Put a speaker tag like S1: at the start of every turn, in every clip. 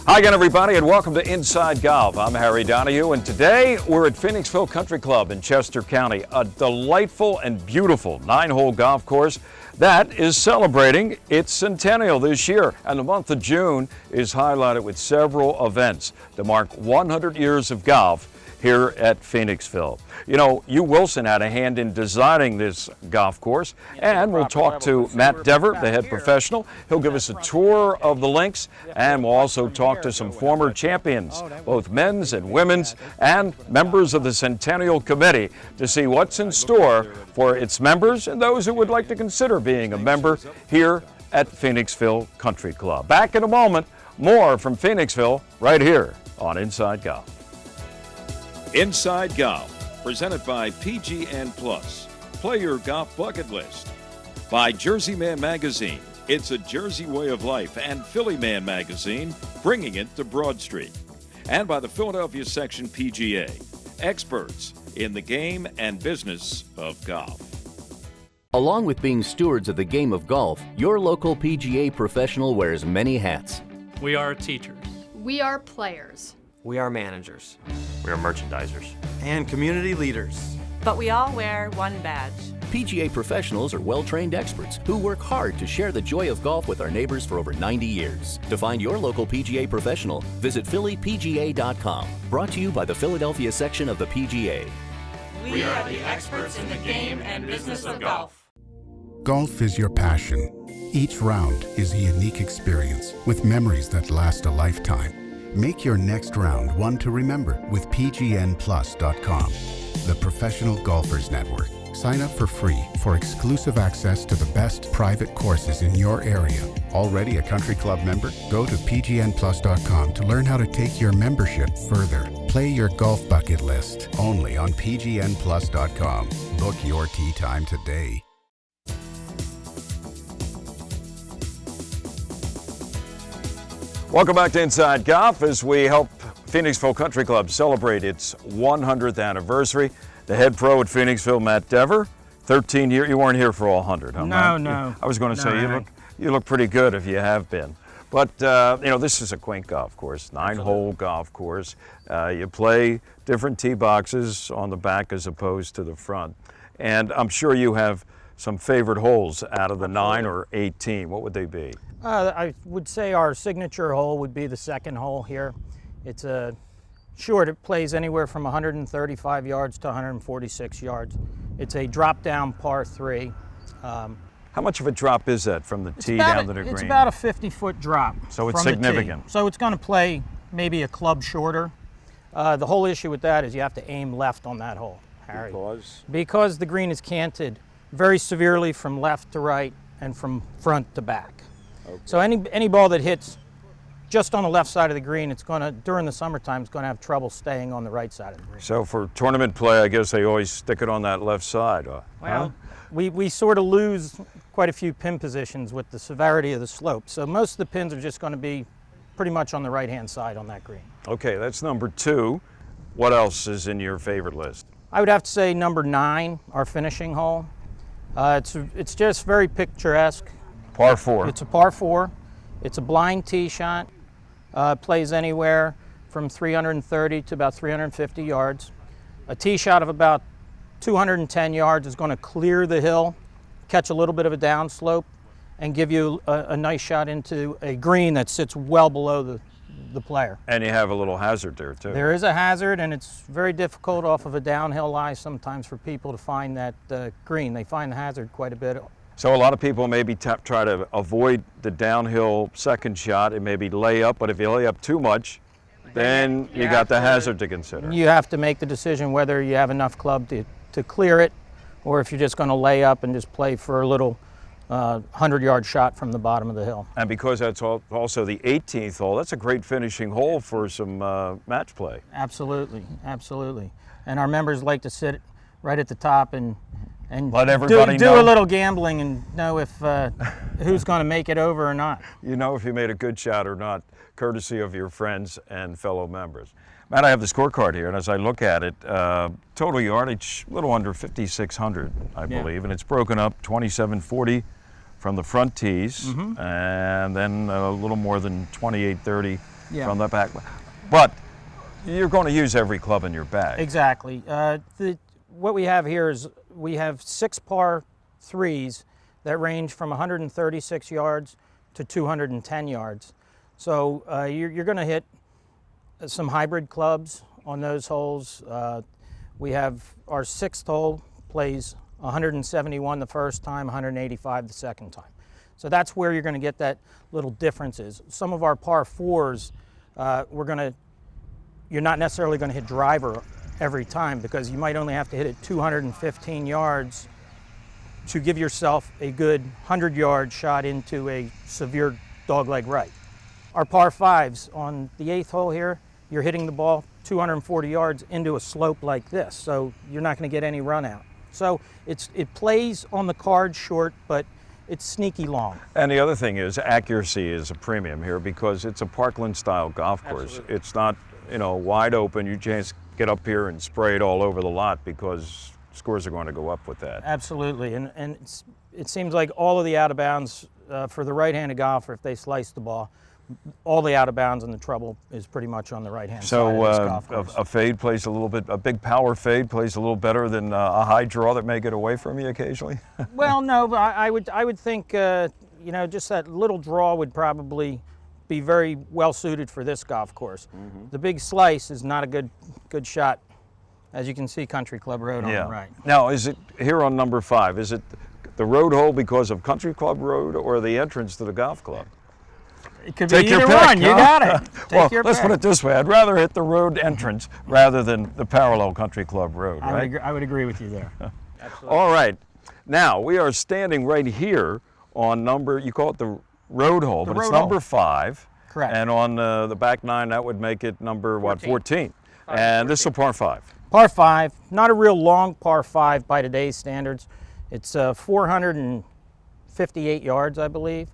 S1: Hi again, everybody, and welcome to Inside Golf. I'm Harry Donahue, and today we're at Phoenixville Country Club in Chester County, a delightful and beautiful 9-hole golf course that is celebrating its centennial this year. And the month of June is highlighted with several events to mark 100 years of golf here at Phoenixville. You know, Hugh Wilson had a hand in designing this golf course, and we'll talk to Matt Dever, the head professional. He'll give us a tour of the links, and we'll also talk to some former champions, both men's and women's, and members of the Centennial Committee to see what's in store for its members and those who would like to consider being a member here at Phoenixville Country Club. Back in a moment, more from Phoenixville right here on Inside Golf.
S2: Inside Golf, presented by PGN Plus. Play your golf bucket list. By Jersey Man Magazine, it's a Jersey way of life, and Philly Man Magazine, bringing it to Broad Street. And by the Philadelphia Section PGA, experts in the game and business of golf.
S3: Along with being stewards of the game of golf, your local PGA professional wears many hats.
S4: We are teachers.
S5: We are players.
S6: We are managers.
S7: We are merchandisers.
S6: And community leaders.
S8: But we all wear one badge.
S3: PGA professionals are well-trained experts who work hard to share the joy of golf with our neighbors for over 90 years. To find your local PGA professional, visit phillypga.com. Brought to you by the Philadelphia section of the PGA.
S8: We are the experts in the game and business of golf.
S9: Golf is your passion. Each round is a unique experience with memories that last a lifetime. Make your next round one to remember with pgnplus.com, the Professional Golfers Network. Sign up for free for exclusive access to the best private courses in your area. Already a country club member? Go to pgnplus.com to learn how to take your membership further. Play your golf bucket list only on pgnplus.com. Book your tee time today.
S1: Welcome back to Inside Golf as we help Phoenixville Country Club celebrate its 100th anniversary. The head pro at Phoenixville, Matt Dever, 13 years. You weren't here for all 100, huh, Matt?
S4: No.
S1: I was going to say you look pretty good if you have been. But you know, this is a quaint golf course, 9-hole golf course. You play different tee boxes on the back as opposed to the front, and I'm sure you have some favorite holes out of the 9 or 18. What would they be?
S4: I would say our signature hole would be the second hole here. It's short. It plays anywhere from 135 yards to 146 yards. It's a drop-down par 3.
S1: How much of a drop is that from the tee down to the green?
S4: It's about a 50-foot drop.
S1: So it's significant.
S4: So it's going to play maybe a club shorter. The whole issue with that is you have to aim left on that hole, Harry. Because the green is canted very severely from left to right and from front to back. Okay. So any ball that hits just on the left side of the green, it's going to, during the summertime, it's going to have trouble staying on the right side of the green.
S1: So for tournament play, I guess they always stick it on that left side.
S4: Well, we sort of lose quite a few pin positions with the severity of the slope. So most of the pins are just going to be pretty much on the right-hand side on that green.
S1: Okay, that's number 2. What else is in your favorite list?
S4: I would have to say number 9, our finishing hole. It's just very picturesque.
S1: Par 4.
S4: It's a par 4. It's a blind tee shot. Plays anywhere from 330 to about 350 yards. A tee shot of about 210 yards is going to clear the hill, catch a little bit of a downslope, and give you a nice shot into a green that sits well below the player.
S1: And you have a little hazard there, too.
S4: There is a hazard, and it's very difficult off of a downhill lie sometimes for people to find that green. They find the hazard quite a bit.
S1: So a lot of people maybe try to avoid the downhill second shot and maybe lay up, but if you lay up too much, then you got the hazard to consider.
S4: You have to make the decision whether you have enough club to clear it, or if you're just going to lay up and just play for a little 100-yard shot from the bottom of the hill.
S1: And because that's also the 18th hole, that's a great finishing hole for some match play.
S4: Absolutely. And our members like to sit right at the top and
S1: let everybody know.
S4: Do a little gambling and know if who's going to make it over or not.
S1: You know if you made a good shot or not, courtesy of your friends and fellow members. Matt, I have the scorecard here, and as I look at it, total yardage, a little under 5,600, I believe, and it's broken up 2740 from the front tees, and then a little more than 2830 from the back. But you're going to use every club in your bag.
S4: Exactly. What we have here is we have 6 par 3s that range from 136 yards to 210 yards. So you're going to hit some hybrid clubs on those holes. We have our 6th hole plays 171 the first time, 185 the second time. So that's where you're going to get that little differences. Some of our par 4s, you're not necessarily going to hit driver every time because you might only have to hit it 215 yards to give yourself a good 100-yard shot into a severe dogleg right. Our par 5s on the 8th hole here, you're hitting the ball 240 yards into a slope like this, so you're not going to get any run out. So it plays on the card short, but it's sneaky long.
S1: And the other thing is accuracy is a premium here because it's a Parkland-style golf course.
S4: Absolutely.
S1: It's not, wide open. You just get up here and spray it all over the lot because scores are going to go up with that.
S4: Absolutely, and it seems like all of the out of bounds for the right-handed golfer, if they slice the ball, all the out of bounds and the trouble is pretty much on the right-hand side of this golf course.
S1: A fade plays a big power fade plays a little better than a high draw that may get away from you occasionally?
S4: Well, no, but I would think, just that little draw would probably be very well suited for this golf course. Mm-hmm. The big slice is not a good shot, as you can see Country Club Road on the right.
S1: Now, is it here on number 5, is it the road hole because of Country Club Road or the entrance to the golf club?
S4: It could be either one. You got it.
S1: Well, let's put it this way. I'd rather hit the road entrance rather than the parallel Country Club Road, right?
S4: I would agree with you there. Absolutely.
S1: All right. Now, we are standing right here on you call it the road hole, but it's number 5.
S4: Correct.
S1: And on the back 9, that would make it number, 14. And this is a par 5.
S4: Par 5, not a real long par 5 by today's standards. It's 458 yards, I believe.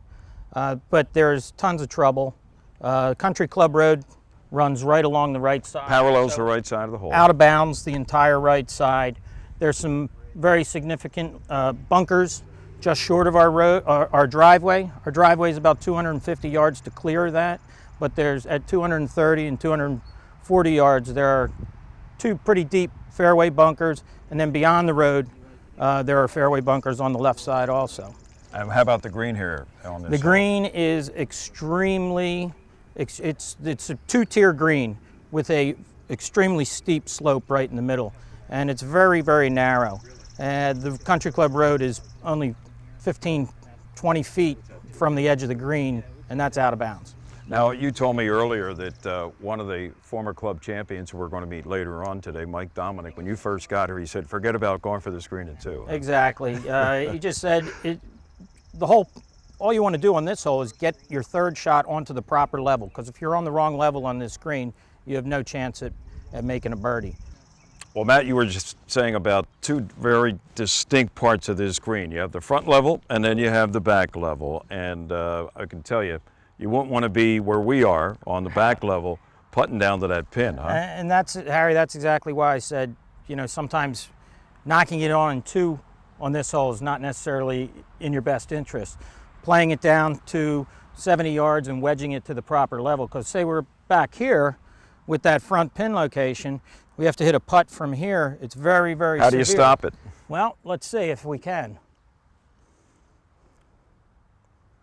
S4: But there's tons of trouble. Country Club Road runs right along the right side.
S1: Parallels the right side of the hole.
S4: Out of bounds the entire right side. There's some very significant bunkers just short of our road, our driveway. Our driveway is about 250 yards to clear that, but there's at 230 and 240 yards, there are 2 pretty deep fairway bunkers, and then beyond the road, there are fairway bunkers on the left side also.
S1: How about the green here on this?
S4: The green is extremely, it's a 2-tier green with a extremely steep slope right in the middle, and it's very, very narrow. The Country Club Road is only 15, 20 feet from the edge of the green, and that's out of bounds.
S1: Now, you told me earlier that one of the former club champions who we're going to meet later on today, Mike Dominick, when you first got here, he said, forget about going for this green in 2.
S4: Exactly. He just said, all you want to do on this hole is get your 3rd shot onto the proper level, because if you're on the wrong level on this green, you have no chance at making a birdie.
S1: Well, Matt, you were just saying about 2 very distinct parts of this green. You have the front level, and then you have the back level. And I can tell you, you won't want to be where we are on the back level, putting down to that pin, huh?
S4: And that's, Harry, that's exactly why I said, sometimes knocking it on in 2 on this hole is not necessarily in your best interest. Playing it down to 70 yards and wedging it to the proper level, because say we're back here with that front pin location, we have to hit a putt from here. It's very, very severe.
S1: How do you stop it?
S4: Well, let's see if we can.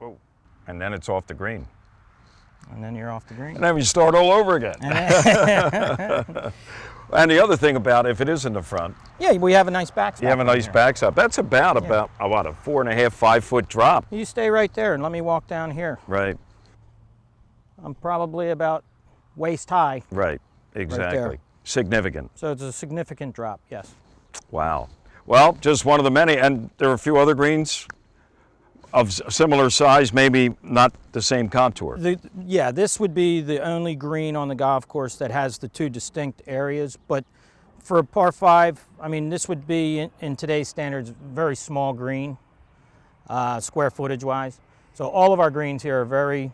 S1: Whoa. And then it's off the green.
S4: And then you're off the green.
S1: And then we start all over again. And the other thing about if it is in the front.
S4: Yeah, we have a nice backstop.
S1: You have a nice backstop. That's about a 4.5, 5 foot drop.
S4: You stay right there and let me walk down here.
S1: Right.
S4: I'm probably about waist high.
S1: Right, exactly.
S4: Right,
S1: significant.
S4: So it's a significant drop, yes.
S1: Wow. Well, just one of the many, and there are a few other greens of similar size, maybe not the same contour.
S4: Yeah, this would be the only green on the golf course that has the 2 distinct areas, but for a par 5, I mean, this would be, in today's standards, very small green, square footage wise. So all of our greens here are very,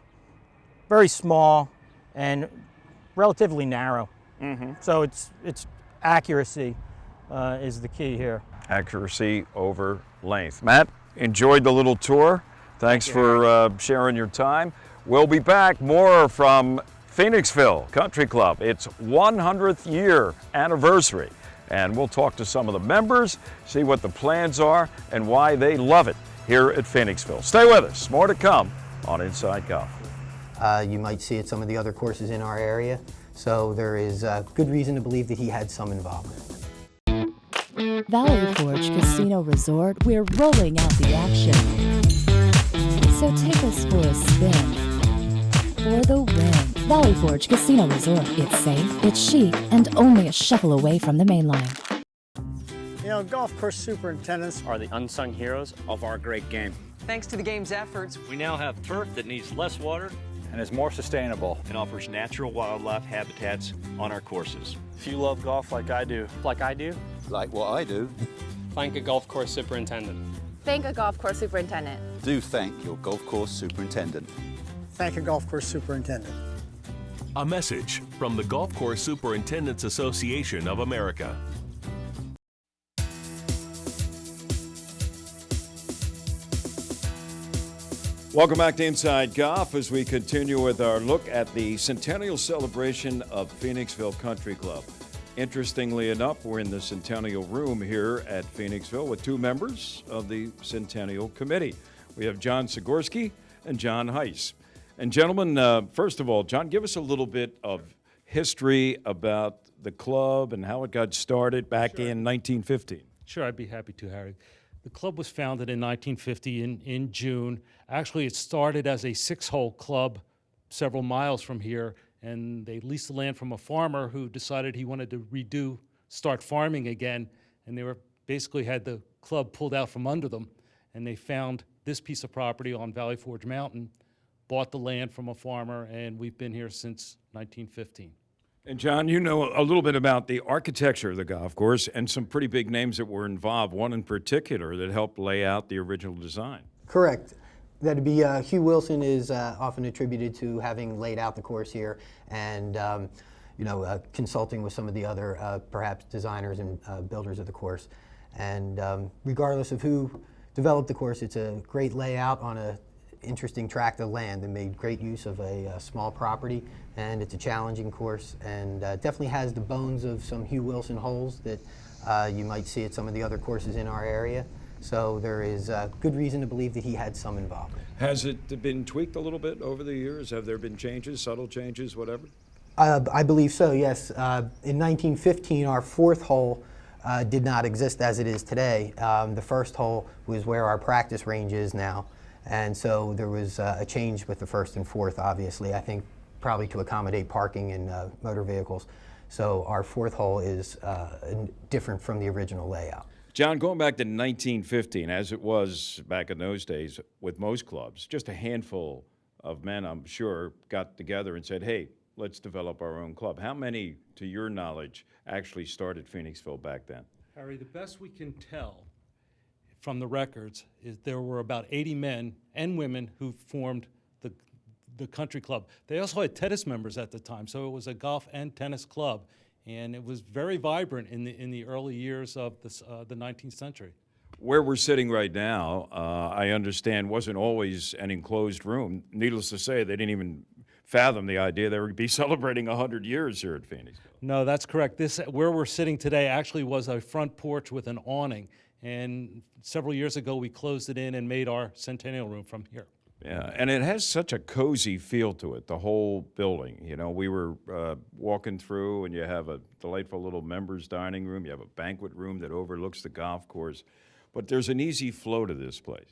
S4: very small and relatively narrow. Mm-hmm. So it's accuracy is the key here.
S1: Accuracy over length. Matt, enjoyed the little tour. Thanks for sharing your time. We'll be back more from Phoenixville Country Club, its 100th year anniversary. And we'll talk to some of the members, see what the plans are, and why they love it here at Phoenixville. Stay with us. More to come on Inside Golf.
S7: You might see at some of the other courses in our area, so there is good reason to believe that he had some involvement.
S10: Valley Forge Casino Resort, we're rolling out the action. So take us for a spin. For the win. Valley Forge Casino Resort. It's safe, it's chic, and only a shuffle away from the main line.
S11: You know, golf course superintendents
S12: are the unsung heroes of our great game.
S13: Thanks to the game's efforts,
S12: we now have turf that needs less water
S14: and is more sustainable
S15: and offers natural wildlife habitats on our courses.
S16: If you love golf like I do,
S12: like what I do,
S16: thank a golf course superintendent.
S17: Thank a golf course superintendent.
S18: Do thank your golf course superintendent.
S11: Thank a golf course superintendent.
S19: A message from the Golf Course Superintendents Association of America.
S2: Welcome back to Inside Golf as we continue with our look at the centennial celebration of Phoenixville Country Club. Interestingly enough, we're in the Centennial Room here at Phoenixville with two members of the Centennial Committee. We have John Sigorski and John Heiss. And gentlemen, first of all, John, give us a little bit of history about the club and how it got started back in 1915.
S20: Sure, I'd be happy to, Harry. The club was founded in 1950 in June. Actually, it started as a 6-hole club several miles from here, and they leased the land from a farmer who decided he wanted to start farming again, and they basically had the club pulled out from under them, and they found this piece of property on Valley Forge Mountain, bought the land from a farmer, and we've been here since 1915.
S2: And John, you know a little bit about the architecture of the golf course and some pretty big names that were involved, one in particular that helped lay out the original design.
S7: Correct. That'd be Hugh Wilson is often attributed to having laid out the course here and consulting with some of the other perhaps designers and builders of the course. And regardless of who developed the course, it's a great layout on a interesting tract of land and made great use of a small property, and it's a challenging course and definitely has the bones of some Hugh Wilson holes that you might see at some of the other courses in our area. So there is good reason to believe that he had some involvement.
S2: Has it been tweaked a little bit over the years? Have there been changes, subtle changes, whatever?
S7: I believe so, yes. In 1915, our 4th hole did not exist as it is today. The 1st hole was where our practice range is now. And so there was a change with the 1st and 4th, obviously, I think probably to accommodate parking and motor vehicles. So our 4th hole is different from the original layout.
S2: John, going back to 1915, as it was back in those days with most clubs, just a handful of men, I'm sure, got together and said, hey, let's develop our own club. How many, to your knowledge, actually started Phoenixville back then?
S20: Harry, the best we can tell from the records is there were about 80 men and women who formed the country club. They also had tennis members at the time, so it was a golf and tennis club, and it was very vibrant in the early years of the 19th century.
S2: Where we're sitting right now, I understand, wasn't always an enclosed room. Needless to say, they didn't even fathom the idea they would be celebrating 100 years here at Phoenixville.
S20: No, that's correct. Where we're sitting today actually was a front porch with an awning. And several years ago, we closed it in and made our centennial room from here.
S2: Yeah, and it has such a cozy feel to it, the whole building. You know, we were walking through, and you have a delightful little members' dining room. You have a banquet room that overlooks the golf course. But there's an easy flow to this place.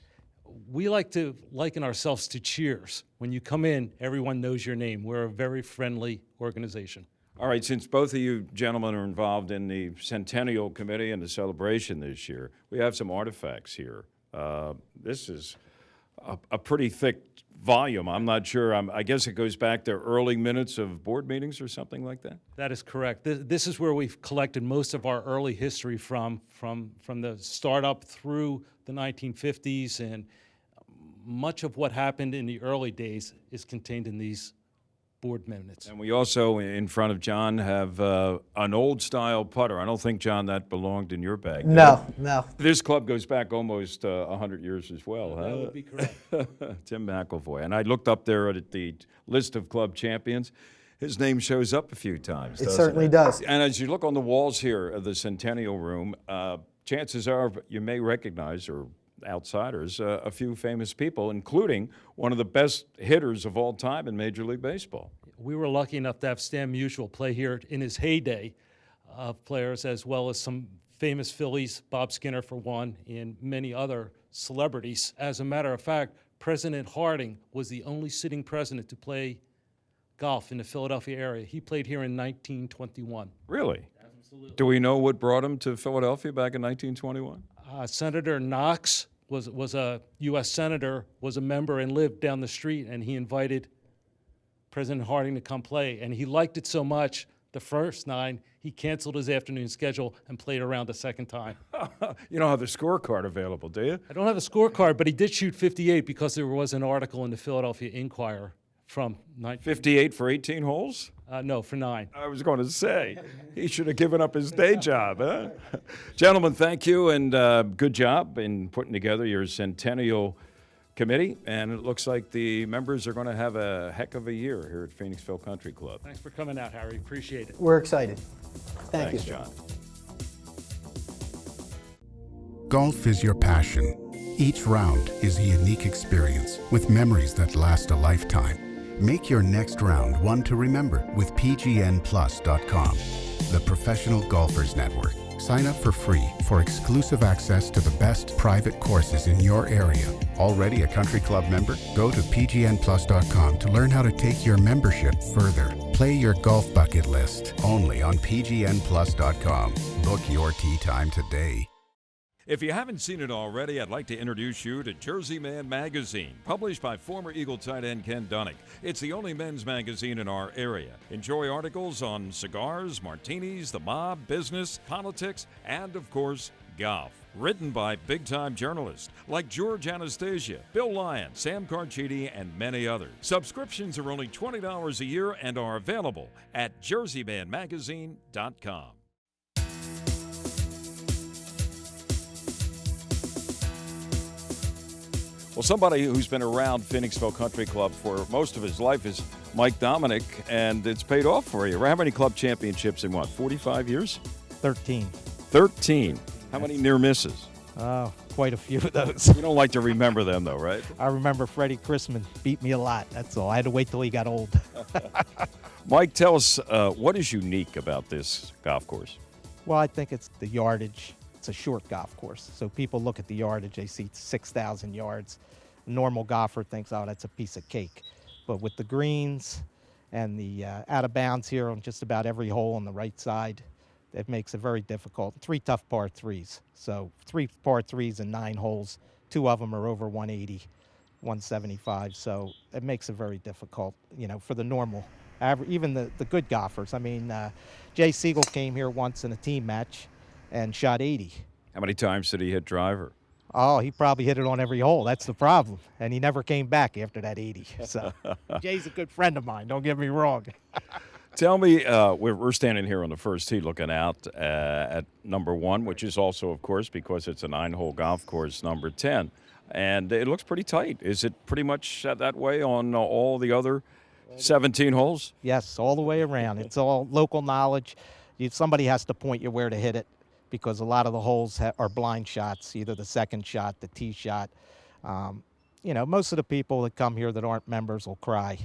S20: We like to liken ourselves to Cheers. When you come in, everyone knows your name. We're a very friendly organization.
S2: All right, since both of you gentlemen are involved in the Centennial Committee and the celebration this year, we have some artifacts here. This is a pretty thick volume. I'm not sure. I guess it goes back to early minutes of board meetings or something like that?
S20: That is correct. This is where we've collected most of our early history from the startup through the 1950s, and much of what happened in the early days is contained in these board minutes.
S2: And we also, in front of John, have an old-style putter. I don't think, John, that belonged in your bag.
S7: No.
S2: This club goes back almost 100 years as well, huh?
S20: That would be correct.
S2: Tim McElvoy. And I looked up there at the list of club champions.
S1: his name shows up a few times.
S7: It
S1: doesn't
S7: certainly does.
S1: And as you look on the walls here of the Centennial Room, chances are you may recognize, or outsiders, a few famous people, including one of the best hitters of all time in Major League Baseball.
S20: We were lucky enough to have Stan Musial play here in his heyday of players, as well as some famous Phillies, Bob Skinner for one, and many other celebrities. As a matter of fact, President Harding was the only sitting president to play golf in the Philadelphia area. He played here in 1921.
S1: Really?
S20: Absolutely.
S1: Do we know what brought him to Philadelphia back in 1921?
S20: Senator Knox was a U.S. senator, was a member and lived down the street, and he invited President Harding to come play. And he liked it so much, the first 9, he canceled his afternoon schedule and played around the second time.
S1: You don't have the scorecard available, do you?
S20: I don't have a scorecard, but he did shoot 58 because there was an article in the Philadelphia Inquirer from
S1: 58 for 18 holes?
S20: No, for 9.
S1: I was going to say, he should have given up his day job, huh? Gentlemen, thank you, and good job in putting together your Centennial Committee. And it looks like the members are going to have a heck of a year here at Phoenixville Country Club.
S20: Thanks for coming out, Harry. Appreciate it.
S7: We're excited.
S1: Thanks,
S7: you,
S1: John.
S9: Golf is your passion. Each round is a unique experience with memories that last a lifetime. Make your next round one to remember with PGNplus.com, the Professional Golfers Network. Sign up for free for exclusive access to the best private courses in your area. Already a country club member? Go to PGNplus.com to learn how to take your membership further. Play your golf bucket list only on PGNplus.com. Book your tee time today.
S2: If you haven't seen it already, I'd like to introduce you to Jersey Man Magazine, published by former Eagle tight end Ken Dominick. It's the only men's magazine in our area. Enjoy articles on cigars, martinis, the mob, business, politics, and, of course, golf. Written by big-time journalists like George Anastasia, Bill Lyon, Sam Carchidi, and many others. Subscriptions are only $20 a year and are available at jerseymanmagazine.com.
S1: Well, somebody who's been around Phoenixville Country Club for most of his life is Mike Dominick, and it's paid off for you. How many club championships in what, 45 years?
S21: 13.
S1: 13. How many near misses?
S21: Oh, quite a few of those.
S1: You don't like to remember them, though, right?
S21: I remember Freddie Chrisman beat me a lot, that's all. I had to wait till he got old.
S1: Mike, tell us what is unique about this golf course?
S21: Well, I think it's the yardage. It's a short golf course, so people look at the yardage, they see 6,000 yards. A normal golfer thinks, oh, that's a piece of cake. But with the greens and the out of bounds here on just about every hole on the right side, it makes it very difficult. 3 tough par 3s. So 3 par 3s and 9 holes. 2 of them are over 180, 175. So it makes it very difficult, you know, for the normal, even the good golfers. I mean, Jay Siegel came here once in a team match and shot 80.
S1: How many times did he hit driver?
S21: Oh, he probably hit it on every hole. That's the problem. And he never came back after that 80. So Jay's a good friend of mine. Don't get me wrong.
S1: Tell me, we're standing here on the first tee looking out at number 1, which is also, of course, because it's a 9-hole golf course, number 10. And it looks pretty tight. Is it pretty much that way on all the other 17 holes?
S21: Yes, all the way around. It's all local knowledge. Somebody has to point you where to hit it, because a lot of the holes are blind shots, either the second shot, the tee shot. You know, most of the people that come here that aren't members will cry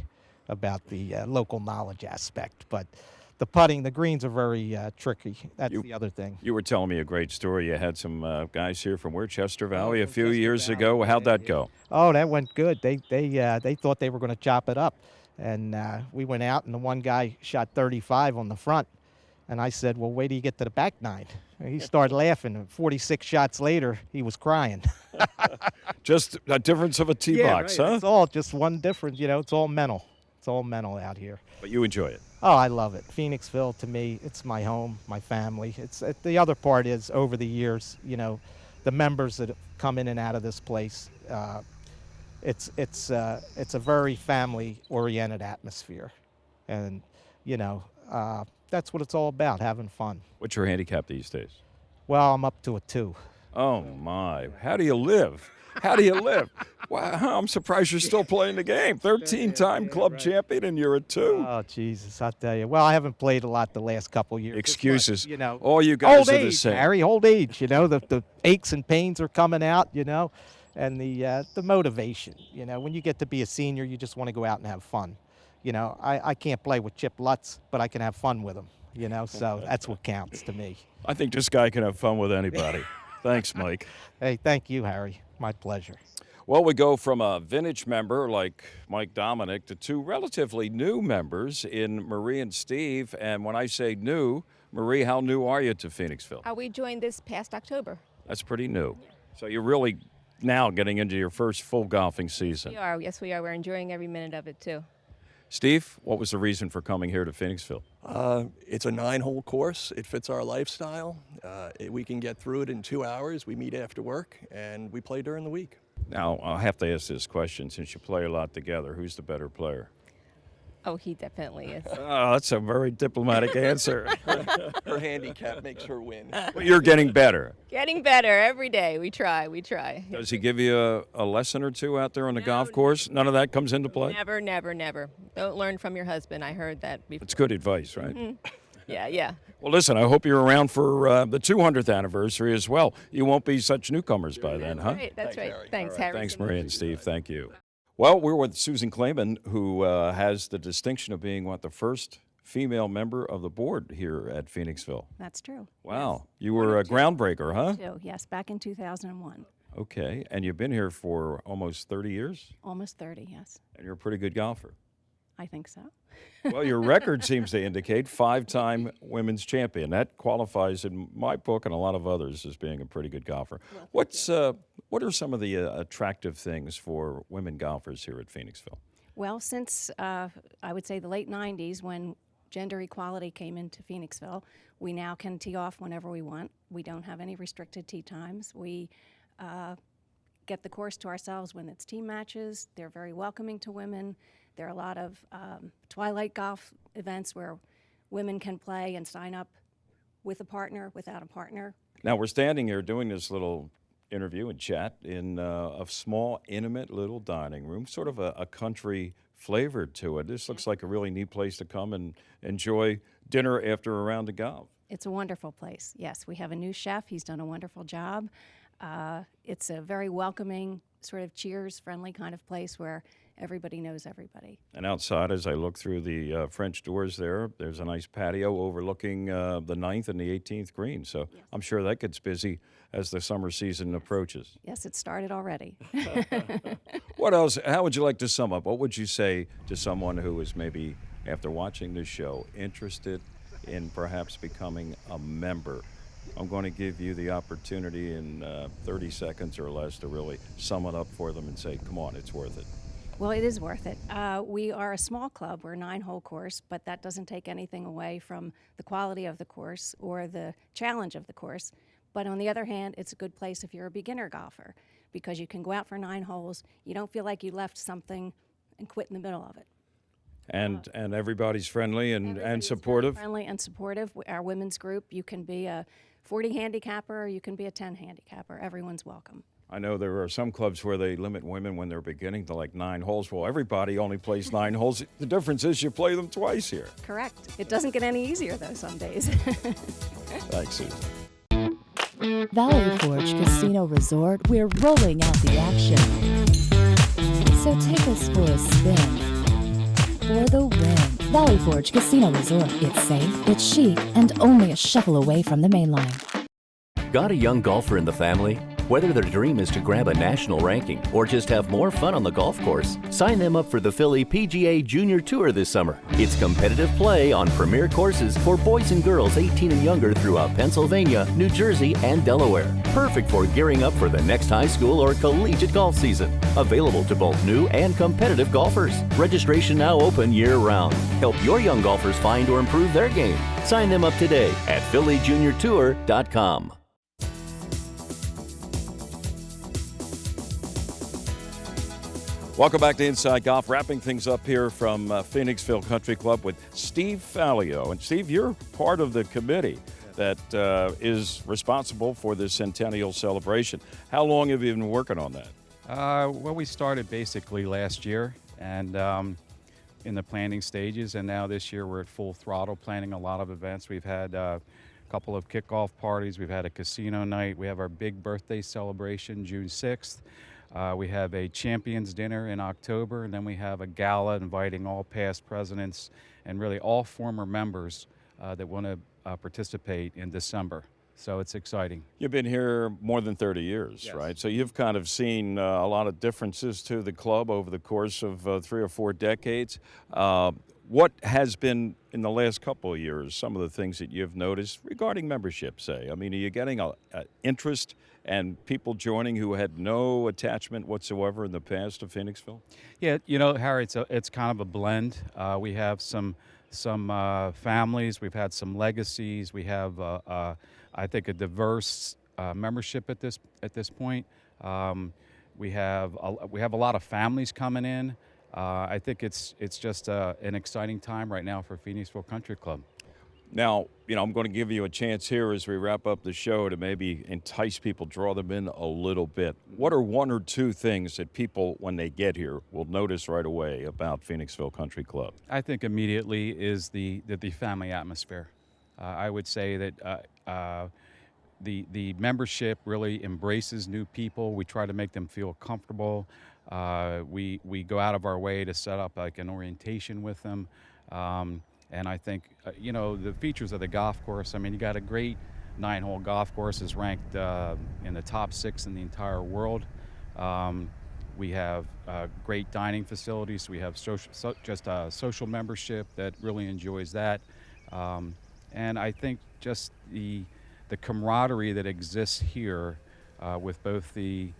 S21: about the local knowledge aspect. But the putting, the greens are very tricky. That's the other thing.
S1: You were telling me a great story. You had some guys here from Chester Valley a few years ago. How'd that go?
S21: Oh, that went good. They thought they were going to chop it up. And we went out, and the one guy shot 35 on the front. And I said, well, wait till you get to the back 9. He started laughing, and 46 shots later, he was crying.
S1: Just a difference of a tee box,
S21: right.
S1: huh?
S21: It's all just one difference, you know, it's all mental. It's all mental out here.
S1: But you enjoy it.
S21: Oh, I love it. Phoenixville, to me, it's my home, my family. The other part is, over the years, you know, the members that come in and out of this place, it's a very family-oriented atmosphere. And, you know, that's what it's all about, having fun.
S1: What's your handicap these days?
S21: Well, I'm up to a 2.
S1: Oh, my. How do you live? How do you live? Wow, I'm surprised you're still playing the game. 13-time club champion, and you're a 2.
S21: Oh, Jesus, I tell you. Well, I haven't played a lot the last couple of years.
S1: Excuses.
S21: But, you know,
S1: all you guys
S21: old
S1: are
S21: age,
S1: the same.
S21: Harry, old age. You know, the aches and pains are coming out, you know, and the motivation. You know, when you get to be a senior, you just want to go out and have fun. You know, I can't play with Chip Lutz, but I can have fun with him, you know, so that's what counts to me.
S1: I think this guy can have fun with anybody. Thanks, Mike.
S21: Hey, thank you, Harry. My pleasure.
S1: Well, we go from a vintage member like Mike Dominick to 2 relatively new members in Marie and Steve. And when I say new, Marie, how new are you to Phoenixville?
S17: We joined this past October.
S1: That's pretty new. Yeah. So you're really now getting into your first full golfing season.
S17: We are. Yes, we are. We're enjoying every minute of it, too.
S1: Steve, what was the reason for coming here to Phoenixville?
S5: It's a 9-hole course. It fits our lifestyle. We can get through it in 2 hours. We meet after work, and we play during the week.
S1: Now, I'll have to ask this question. Since you play a lot together, who's the better player?
S17: Oh, he definitely is.
S1: Oh, that's a very diplomatic answer.
S5: Her handicap makes her win.
S1: Well, you're getting better.
S17: Getting better every day. We try.
S1: Does he give you a lesson or two out there on the golf course? None of that comes into play?
S17: Never, never, never. Don't learn from your husband. I heard that before.
S1: It's good advice, right?
S17: Mm-hmm. Yeah.
S1: Well, listen, I hope you're around for the 200th anniversary as well. You won't be such newcomers by then, huh?
S17: Right, that's right.
S5: Harry.
S17: Thanks, Harry.
S1: Thanks, Marie and Steve. Thank you. Well, we're with Susan Clayman, who has the distinction of being, the first female member of the board here at Phoenixville.
S22: That's true.
S1: Wow.
S22: Yes.
S1: You were a groundbreaker, huh?
S22: Yes, back in 2001.
S1: Okay. And you've been here for almost 30 years?
S22: Almost 30, yes.
S1: And you're a pretty good golfer.
S22: I think so.
S1: Well, your record seems to indicate 5-time women's champion. That qualifies in my book and a lot of others as being a pretty good golfer. Well, what are some of the attractive things for women golfers here at Phoenixville?
S22: Well, since I would say the late 90s, when gender equality came into Phoenixville, we now can tee off whenever we want. We don't have any restricted tee times. We get the course to ourselves when it's team matches. They're very welcoming to women. There are a lot of twilight golf events where women can play and sign up with a partner, without a partner.
S1: Now, we're standing here doing this little interview and chat in a small, intimate little dining room, sort of a country flavor to it. This looks like a really neat place to come and enjoy dinner after a round of golf.
S22: It's a wonderful place, yes. We have a new chef. He's done a wonderful job. It's a very welcoming, sort of cheers-friendly kind of place where everybody knows everybody.
S1: And outside, as I look through the French doors there's a nice patio overlooking the 9th and the 18th green. So yes. I'm sure that gets busy as the summer season approaches.
S22: Yes, it started already.
S1: What else? How would you like to sum up? What would you say to someone who is maybe, after watching this show, interested in perhaps becoming a member? I'm going to give you the opportunity in 30 seconds or less to really sum it up for them and say, come on, it's worth it.
S22: Well, it is worth it. We are a small club. We're a 9-hole course, but that doesn't take anything away from the quality of the course or the challenge of the course. But on the other hand, it's a good place if you're a beginner golfer because you can go out for 9 holes. You don't feel like you left something and quit in the middle of it.
S1: And everybody's friendly and supportive?
S22: Friendly and supportive. Our women's group, you can be a 40 handicapper or you can be a 10 handicapper. Everyone's welcome.
S1: I know there are some clubs where they limit women when they're beginning to like 9 holes. Well, everybody only plays 9 holes. The difference is you play them twice here.
S22: Correct. It doesn't get any easier, though, some days.
S1: Thanks, Susan.
S10: Valley Forge Casino Resort, we're rolling out the action. So take us for a spin for the win. Valley Forge Casino Resort. It's safe, it's chic, and only a shuffle away from the main line.
S3: Got a young golfer in the family? Whether their dream is to grab a national ranking or just have more fun on the golf course, sign them up for the Philly PGA Junior Tour this summer. It's competitive play on premier courses for boys and girls 18 and younger throughout Pennsylvania, New Jersey, and Delaware. Perfect for gearing up for the next high school or collegiate golf season. Available to both new and competitive golfers. Registration now open year-round. Help your young golfers find or improve their game. Sign them up today at phillyjuniortour.com.
S1: Welcome back to Inside Golf. Wrapping things up here from Phoenixville Country Club with Steve Palio. And Steve, you're part of the committee
S2: that is responsible for the centennial celebration. How long have you been working on that?
S6: Well, we started basically last year and in the planning stages, and now this year we're at full throttle planning a lot of events. We've had a couple of kickoff parties, we've had a casino night, we have our big birthday celebration June 6th. We have a champions dinner in October, and then we have a gala inviting all past presidents and really all former members that want to participate in December. So it's exciting.
S2: You've been here more than 30 years,
S6: Yes.
S2: right? So you've kind of seen a lot of differences to the club over the course of 3 or 4 decades. What has been, in the last couple of years, some of the things that you've noticed regarding membership, say? I mean, are you getting a interest and people joining who had no attachment whatsoever in the past to Phoenixville?
S6: Yeah, you know, Harry, it's kind of a blend. We have some families, we've had some legacies, we have, I think, a diverse membership at this point. We have a lot of families coming in. I think it's just an exciting time right now for Phoenixville Country Club.
S2: Now, you know, I'm going to give you a chance here as we wrap up the show to maybe entice people, draw them in a little bit. What are 1 or 2 things that people, when they get here, will notice right away about Phoenixville Country Club?
S6: I think immediately is the family atmosphere. I would say that the membership really embraces new people. We try to make them feel comfortable. We go out of our way to set up like an orientation with them. And I think, you know, the features of the golf course, I mean, you got a great 9-hole golf course, is ranked in the top 6 in the entire world. We have great dining facilities. We have social membership that really enjoys that. And I think just the camaraderie that exists here with both the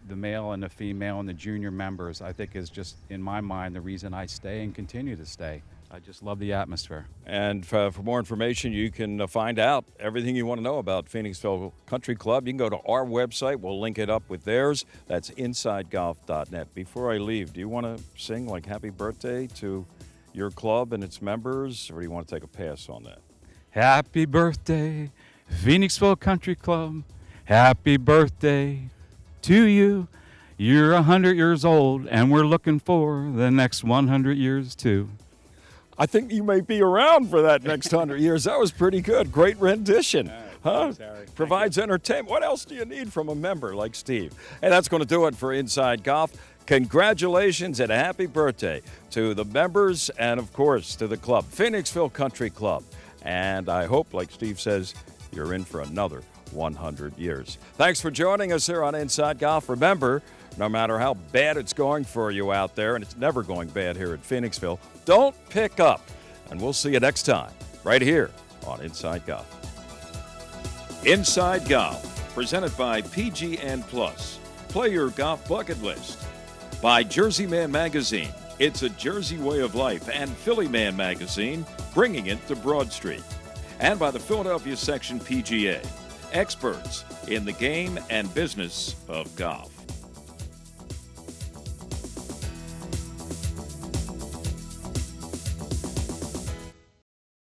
S6: male and the female and the junior members, I think is just, in my mind, the reason I stay and continue to stay. I just love the atmosphere.
S2: And for more information, you can find out everything you want to know about Phoenixville Country Club. You can go to our website. We'll link it up with theirs. That's insidegolf.net. Before I leave, do you want to sing like happy birthday to your club and its members, or do you want to take a pass on that?
S6: Happy birthday, Phoenixville Country Club. Happy birthday to you. You're 100 years old, and we're looking for the next 100 years too.
S2: I think you may be around for that next 100 years. That was pretty good. Great rendition. Huh? Provides entertainment. What else do you need from a member like Steve? And that's going to do it for Inside Golf. Congratulations and a happy birthday to the members and, of course, to the club, Phoenixville Country Club. And I hope, like Steve says, you're in for another 100 years. Thanks for joining us here on Inside Golf. Remember, no matter how bad it's going for you out there, and it's never going bad here at Phoenixville, don't pick up. And we'll see you next time, right here on Inside Golf. Inside Golf, presented by PGN Plus. Play your golf bucket list. By Jersey Man Magazine, it's a Jersey way of life, and Philly Man Magazine, bringing it to Broad Street. And by the Philadelphia Section PGA, experts in the game and business of golf.